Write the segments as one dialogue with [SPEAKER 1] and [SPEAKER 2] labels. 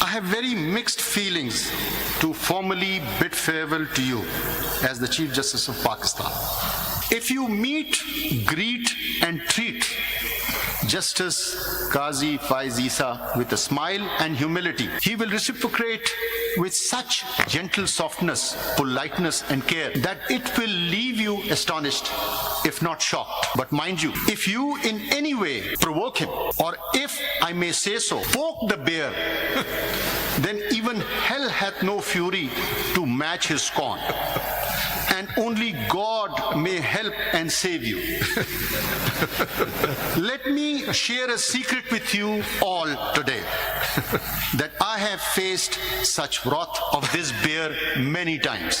[SPEAKER 1] I have very mixed feelings to formally bid farewell to you as the Chief Justice of Pakistan. If you meet, greet and treat Justice Qazi Faiz Issa with a smile and humility, he will reciprocate with such gentle softness, politeness and care that it will leave you astonished, if not shocked. But mind you, if you in any way provoke him, or if I may say so, poke the bear, then even hell hath no fury to match his scorn. And only God may help and save you. Let me share a secret with you all today, that I have faced such wrath of this bear many times.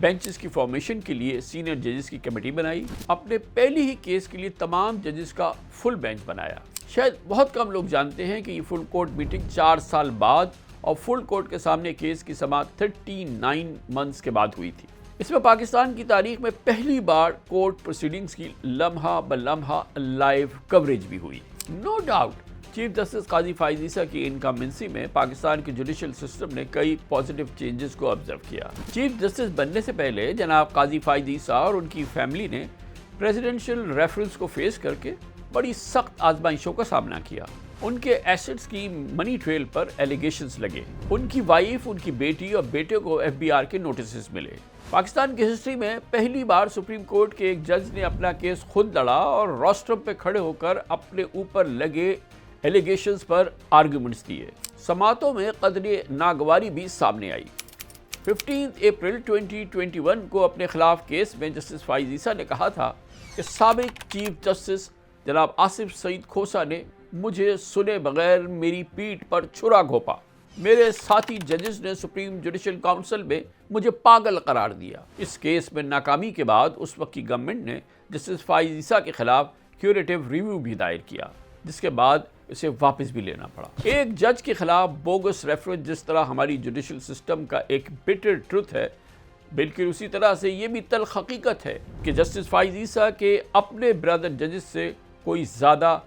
[SPEAKER 2] Benches کی formation کے لیے senior ججز کی committee بنائی، اپنے پہلی ہی case کے لیے تمام ججز کا فل بینچ بنایا۔ شاید بہت کم لوگ جانتے ہیں کہ یہ فل کورٹ میٹنگ 4 سال بعد اور فل کورٹ کے سامنے کیس کی سماعت 39 منتھس کے بعد ہوئی تھی۔ اس میں پاکستان کی تاریخ میں پہلی بار کورٹ پروسیڈنگز کی لمحہ بلمحہ لائیو کوریج بھی ہوئی۔ نو ڈاؤٹ چیف جسٹس قاضی فائز عیسیٰ کی انکمبنسی میں پاکستان کے جوڈیشل سسٹم نے کئی پازیٹیو چینجز کو آبزرو کیا۔ چیف جسٹس بننے سے پہلے جناب قاضی فائز عیسیٰ اور ان کی فیملی نے پریزیڈنشل ریفرنس کو فیس کر کے بڑی سخت آزمائشوں کا سامنا کیا۔ ان کے ایسٹس کی منی ٹریل پر ایلیگیشنز لگے، ان کی وائف، ان کی بیٹی اور بیٹے کو FBR کے نوٹسز ملے۔ پاکستان کی ہسٹری میں پہلی بار سپریم کورٹ کے ایک جج نے اپنا کیس خود لڑا اور روسٹرم پہ کھڑے ہو کر اپنے اوپر لگے ایلیگیشنز پر آرگومنٹس دیے۔ سماعتوں میں قدر ناگواری بھی سامنے آئی۔ 15 اپریل 2021 کو اپنے خلاف کیس میں جسٹس فائز عیسیٰ نے کہا تھا کہ سابق چیف جسٹس جناب آصف سعید کھوسا نے مجھے سنے بغیر میری پیٹھ پر چھرا گھونپا۔ میرے ساتھی ججز نے سپریم جوڈیشل کونسل میں مجھے پاگل قرار دیا۔ اس کیس میں ناکامی کے بعد اس وقت کی گورنمنٹ نے جسٹس فائز عیسیٰ کے خلاف کیوریٹو ریویو بھی دائر کیا، جس کے بعد اسے واپس بھی لینا پڑا۔ ایک جج کے خلاف بوگس ریفرنس جس طرح ہماری جوڈیشل سسٹم کا ایک بٹر ٹروتھ ہے، بالکل اسی طرح سے یہ بھی تلخ حقیقت ہے کہ جسٹس فائز عیسیٰ کے اپنے برادر ججز سے کوئی زیادہ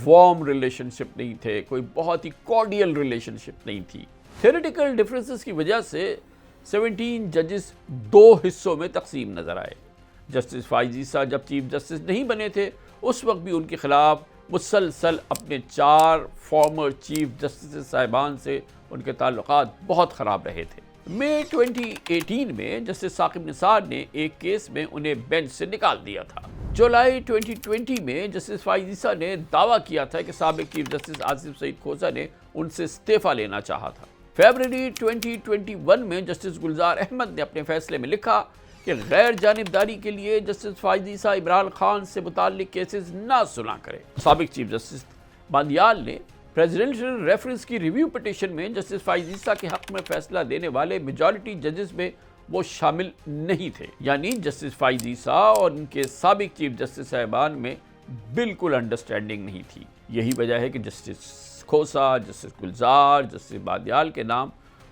[SPEAKER 2] وارم ریلیشن شپ نہیں تھے، کوئی بہت ہی کارڈیل ریلیشن شپ نہیں تھی۔ تھیوریٹیکل ڈفرینسز کی وجہ سے 17 ججز 2 حصوں میں تقسیم نظر آئے۔ جسٹس فائز عیسیٰ جب چیف جسٹس نہیں بنے تھے اس وقت بھی ان کے خلاف مسلسل اپنے 4 فارمر چیف جسٹس صاحبان سے ان کے تعلقات بہت خراب رہے تھے۔ مئی 2018 میں جسٹس ثاقب نثار نے ایک کیس میں انہیں بینچ سے نکال دیا تھا۔ جولائی 2020 میں جسٹس فائز عیسیٰ نے دعویٰ کیا تھا کہ سابق چیف جسٹس آصف سعید کھوسا نے ان سے استعفیٰ لینا چاہا تھا۔ فیبروری 2021 میں جسٹس گلزار احمد نے اپنے فیصلے میں لکھا کہ غیر جانبداری کے لیے جسٹس فائز عیسیٰ عمران خان سے متعلق کیسز نہ سنا کرے۔ سابق چیف جسٹس باندیال نے پریزیڈنشل ریفرنس کی ریویو پٹیشن میں جسٹس فائز عیسیٰ کے حق میں فیصلہ دینے والے میجورٹی ججز میں وہ شامل نہیں تھے، یعنی جسٹس فائز عیسیٰ اور ان کے سابق چیف جسٹس صاحبان میں بالکل انڈرسٹینڈنگ نہیں تھی۔ یہی وجہ ہے کہ جسٹس کھوسا، جسٹس گلزار، جسٹس باندیال کے نام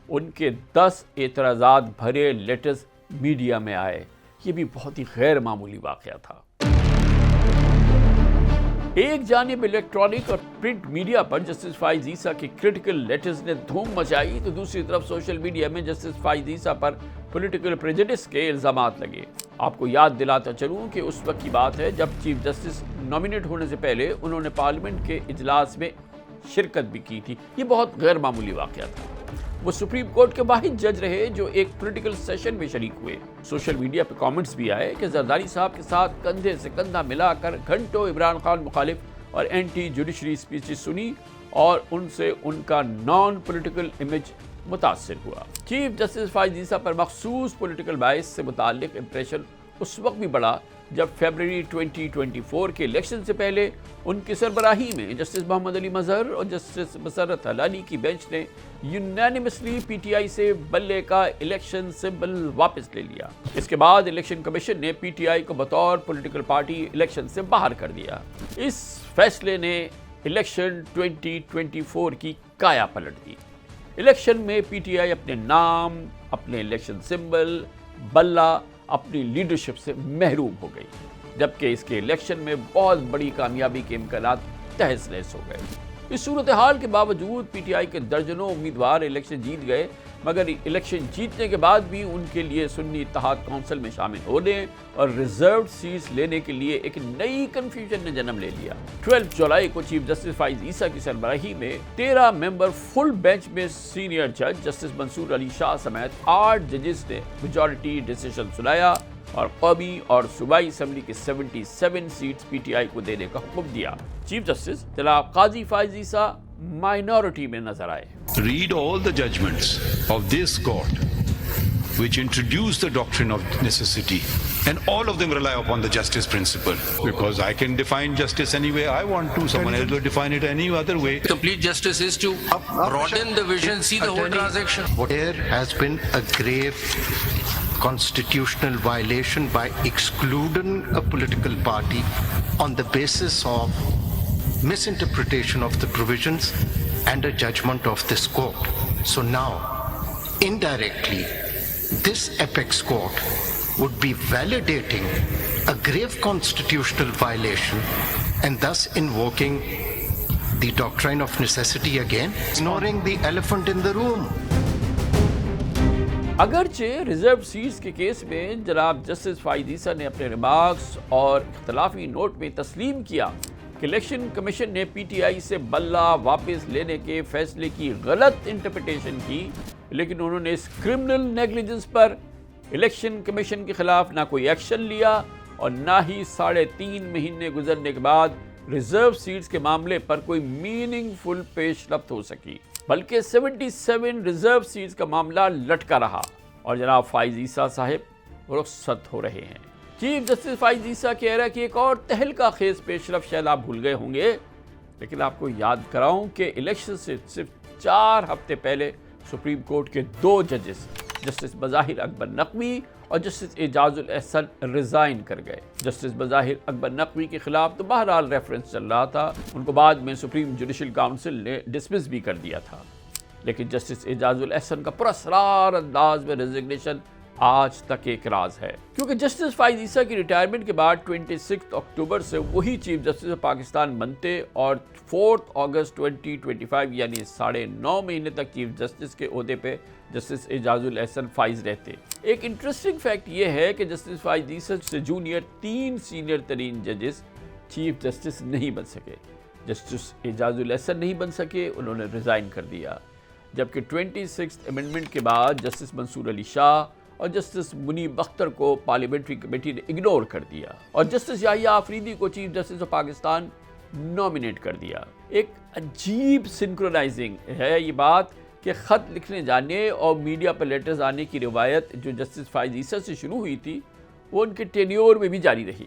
[SPEAKER 2] ان کے 10 اعتراضات بھرے لیٹرز میڈیا میں آئے۔ یہ بھی بہت ہی غیر معمولی واقعہ تھا۔ ایک جانب الیکٹرانک اور پرنٹ میڈیا پر جسٹس فائز عیسیٰ کے کرٹیکل لیٹرز نے دھوم مچائی تو دوسری طرف سوشل میڈیا میں جسٹس فائز عیسیٰ پر پولیٹیکل پریجڈس کے الزامات لگے۔ آپ کو یاد دلاتا چلوں کہ اس وقت کی بات ہے جب چیف جسٹس نامینیٹ ہونے سے پہلے انہوں نے پارلیمنٹ کے اجلاس میں شرکت بھی کی تھی۔ یہ بہت غیر معمولی واقعہ تھا۔ وہ سپریم کورٹ کے واحد جج رہے جو ایک پولیٹیکل سیشن میں شریک ہوئے۔ سوشل میڈیا پہ کامنٹس بھی آئے کہ زرداری صاحب کے ساتھ کندھے سے کندھا ملا کر گھنٹوں عمران خان مخالف اور اینٹی جوڈیشری اسپیچز سنی اور ان سے ان کا نان پولیٹیکل امیج متاثر ہوا۔ چیف جسٹس فائز عیسیٰ پر مخصوص پولیٹیکل بائس سے متعلق امپریشن اس وقت بھی بڑھا جب فیبروری 2024 کے الیکشن سے پہلے ان کی سربراہی میں جسٹس محمد علی مظہر اور جسٹس مسرت حلالی کی بینچ نے یونینیمسلی پی ٹی آئی سے بلے کا الیکشن سمبل واپس لے لیا۔ اس کے بعد الیکشن کمیشن نے پی ٹی آئی کو بطور پولیٹیکل پارٹی الیکشن سے باہر کر دیا۔ اس فیصلے نے الیکشن 2024 کی کایا پلٹ دی۔ الیکشن میں پی ٹی آئی اپنے نام، اپنے الیکشن سمبل، بلہ، اپنی لیڈرشپ سے محروم ہو گئی، جبکہ اس کے الیکشن میں بہت بڑی کامیابی کے امکانات تہس نہس ہو گئے۔ اس صورتحال کے باوجود پی ٹی آئی کے درجنوں امیدوار الیکشن جیت گئے، مگر الیکشن جیتنے کے بعد بھی ان کے لیے سنی اتحاد کونسل میں شامل ہونے اور ریزروڈ سیٹس لینے کے لیے ایک نئی کنفیوژن نے جنم لے لیا۔ 12 جولائی کو چیف جسٹس فائز عیسیٰ کی سربراہی میں 13 ممبر فل بینچ میں سینئر جج جسٹس منصور علی شاہ سمیت 8 ججز نے میجورٹی ڈیسیشن سنایا اور قومی اور صوبائی اسمبلی کے 77 سیٹس پی ٹی آئی کو دینے کا حکم دیا۔ چیف جسٹس جناب قاضی فائز عیسیٰ مائنورٹی میں نظر آئے۔
[SPEAKER 3] Read all the judgments of this court which introduce the doctrine of necessity, and all of them rely upon the justice principle, because I can define justice any way I want to, someone else will define it any other way.
[SPEAKER 4] Complete justice is to broaden the vision, see the whole transaction.
[SPEAKER 5] There has been a grave
[SPEAKER 1] constitutional violation by excluding a political party on the basis of misinterpretation of the provisions and a judgment of this court. So now, indirectly, this apex court would be validating a grave constitutional violation and thus invoking the doctrine of necessity again, ignoring the elephant in the room.
[SPEAKER 2] اگرچہ reserve seats کے case میں جناب justice فائز عیسیٰ نے اپنے remarks اور اختلافی note میں تسلیم کیا کہ الیکشن کمیشن نے پی ٹی آئی سے بلہ واپس لینے کے فیصلے کی غلط انٹرپریٹیشن کی، لیکن انہوں نے اس کرمنل نیگلیجنس پر الیکشن کمیشن کے خلاف نہ کوئی ایکشن لیا اور نہ ہی 3.5 مہینے گزرنے کے بعد ریزرو سیٹس کے معاملے پر کوئی میننگ فل پیش رفت ہو سکی، بلکہ 77 ریزرو سیٹس کا معاملہ لٹکا رہا اور جناب فائز عیسیٰ صاحب رخصت ہو رہے ہیں۔ چیف جسٹس فائز عیسیٰ کہہ رہا ہے کہ ایک اور تہلکہ خیز پیش رفت شاید آپ بھول گئے ہوں گے، لیکن آپ کو یاد کراؤں کہ الیکشن سے صرف 4 ہفتے پہلے سپریم کورٹ کے 2 ججز جسٹس بظاہر اکبر نقوی اور جسٹس اعجاز الاحسن ریزائن کر گئے۔ جسٹس بظاہر اکبر نقوی کے خلاف تو بہرحال ریفرنس چل رہا تھا، ان کو بعد میں سپریم جوڈیشل کاؤنسل نے ڈسمس بھی کر دیا تھا، لیکن جسٹس اعجاز الاحسن کا پراسرار انداز میں ریزگنیشن آج تک ایک راز ہے، کیونکہ جسٹس فائز عیسیٰ کی ریٹائرمنٹ کے بعد 26 اکتوبر سے وہی چیف جسٹس آف پاکستان بنتے اور 4 اگست 2025 یعنی 9.5 مہینے تک چیف جسٹس کے عہدے پہ جسٹس اعجاز الاحسن فائز رہتے۔ ایک انٹرسٹنگ فیکٹ یہ ہے کہ جسٹس فائز عیسیٰ سے جونیئر 3 سینئر ترین ججز چیف جسٹس نہیں بن سکے۔ جسٹس اعجاز الاحسن نہیں بن سکے، انہوں نے ریزائن کر دیا، جبکہ 26 امینڈمنٹ کے بعد جسٹس منصور علی شاہ اور جسٹس منیب اختر کو پارلیمنٹری کمیٹی نے اگنور کر دیا اور جسٹس یحییٰ آفریدی کو chief justice of Pakistan nominate کر دیا۔ ایک عجیب سنکرونائزنگ ہے یہ بات کہ خط لکھنے جانے اور میڈیا پر لیٹرز آنے کی روایت جو جسٹس فائز عیسیٰ سے شروع ہوئی تھی وہ ان کے ٹینیور میں بھی جاری رہی۔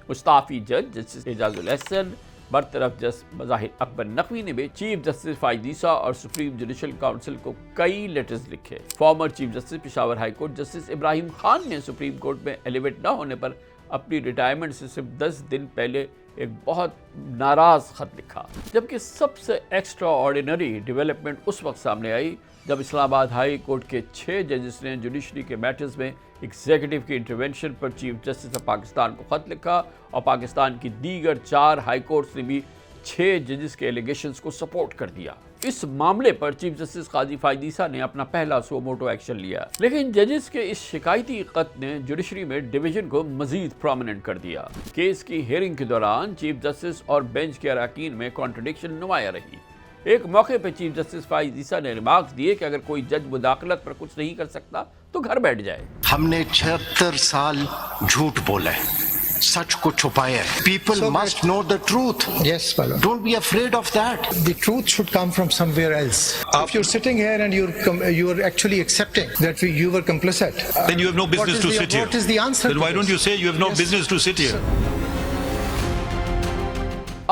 [SPEAKER 2] مستعفی جج جسٹس اعجاز الاحسن، برطرف جسٹس بظاہر اکبر نقوی نے بھی چیف جسٹس فائز عیسیٰ اور سپریم جوڈیشل کاؤنسل کو کئی لیٹرز لکھے۔ Former chief justice Peshawar high court justice Ibrahim Khan نے سپریم کورٹ میں ایلیویٹ نہ ہونے پر اپنی ریٹائرمنٹ سے صرف 10 دن پہلے ایک بہت ناراض خط لکھا، جبکہ سب سے ایکسٹرا آرڈینری ڈیولپمنٹ اس وقت سامنے آئی جب اسلام آباد ہائی کورٹ کے 6 ججز نے جوڈیشری کے میٹرز میں ایگزیکٹو کی intervention per chief justice of Pakistan کو خط لکھا اور پاکستان کی دیگر 4 ہائی کورٹس نے بھی 6 ججز کے ایلیگیشنز کو سپورٹ کر دیا۔ اس معاملے پر چیف جسٹس قاضی فائز عیسیٰ نے اپنا پہلا سو موٹو ایکشن لیا، لیکن ججز کے اس شکایتی خط نے جوڈیشری میں ڈویژن کو مزید پرومیننٹ کر دیا۔ کیس کی ہیئرنگ کے دوران چیف جسٹس اور بینچ کے اراکین میں کانٹرڈکشن نمایاں رہی۔ ایک موقع پہ چیف جسٹس فائز عیسیٰ نے ریمارکس دیے کہ اگر کوئی جج مداخلت پر کچھ نہیں کر سکتا تو گھر بیٹھ جائے۔
[SPEAKER 1] ہم نے 76 سال جھوٹ بولا ہے، سچ کو چھپایا ہے۔ People must know the truth.
[SPEAKER 4] Yes, Palo.
[SPEAKER 1] Don't be afraid of that.
[SPEAKER 4] The truth should come from somewhere else. If you're sitting here and you're actually accepting that you were complicit,
[SPEAKER 5] then you have no business to sit here.
[SPEAKER 4] What is the answer?
[SPEAKER 5] Then why don't you say you have no business to sit here?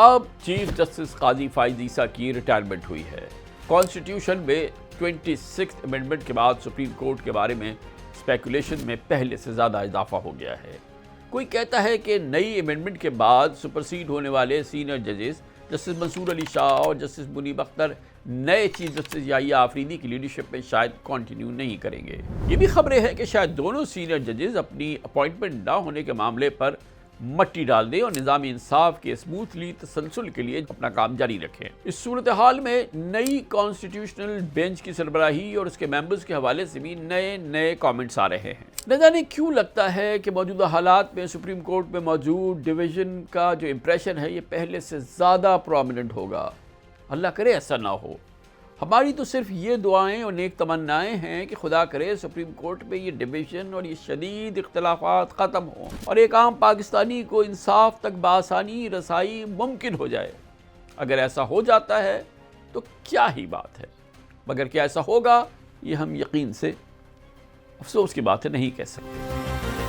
[SPEAKER 2] اب chief justice قاضی فائز عیسیٰ کی retirement ہوئی ہے۔ Constitution میں 26 amendment کے بعد supreme court کے بارے میں اسپیکولیشن میں پہلے سے زیادہ اضافہ ہو گیا ہے۔ کوئی کہتا ہے کہ نئی امینڈمنٹ کے بعد سپرسیڈ ہونے والے سینئر ججز جسٹس منصور علی شاہ اور جسٹس منیب اختر نئے چیف جسٹس یحییٰ آفریدی کی لیڈرشپ میں شاید کنٹینیو نہیں کریں گے۔ یہ بھی خبریں ہیں کہ شاید دونوں سینئر ججز اپنی اپوائنٹمنٹ نہ ہونے کے معاملے پر مٹی ڈال دیں اور نظام انصاف کے اسموتھلی تسلسل کے لیے اپنا کام جاری رکھیں۔ اس صورتحال میں نئی کانسٹیٹیوشنل بینچ کی سربراہی اور اس کے ممبرز کے حوالے سے بھی نئے کامنٹس آ رہے ہیں۔ نہ جانے کیوں لگتا ہے کہ موجودہ حالات میں سپریم کورٹ میں موجود ڈویژن کا جو امپریشن ہے یہ پہلے سے زیادہ پرومیننٹ ہوگا۔ اللہ کرے ایسا نہ ہو۔ ہماری تو صرف یہ دعائیں اور نیک تمنائیں ہیں کہ خدا کرے سپریم کورٹ میں یہ ڈویژن اور یہ شدید اختلافات ختم ہوں اور ایک عام پاکستانی کو انصاف تک بآسانی رسائی ممکن ہو جائے۔ اگر ایسا ہو جاتا ہے تو کیا ہی بات ہے، مگر کیا ایسا ہوگا یہ ہم یقین سے افسوس کی بات ہے نہیں کہہ سکتے۔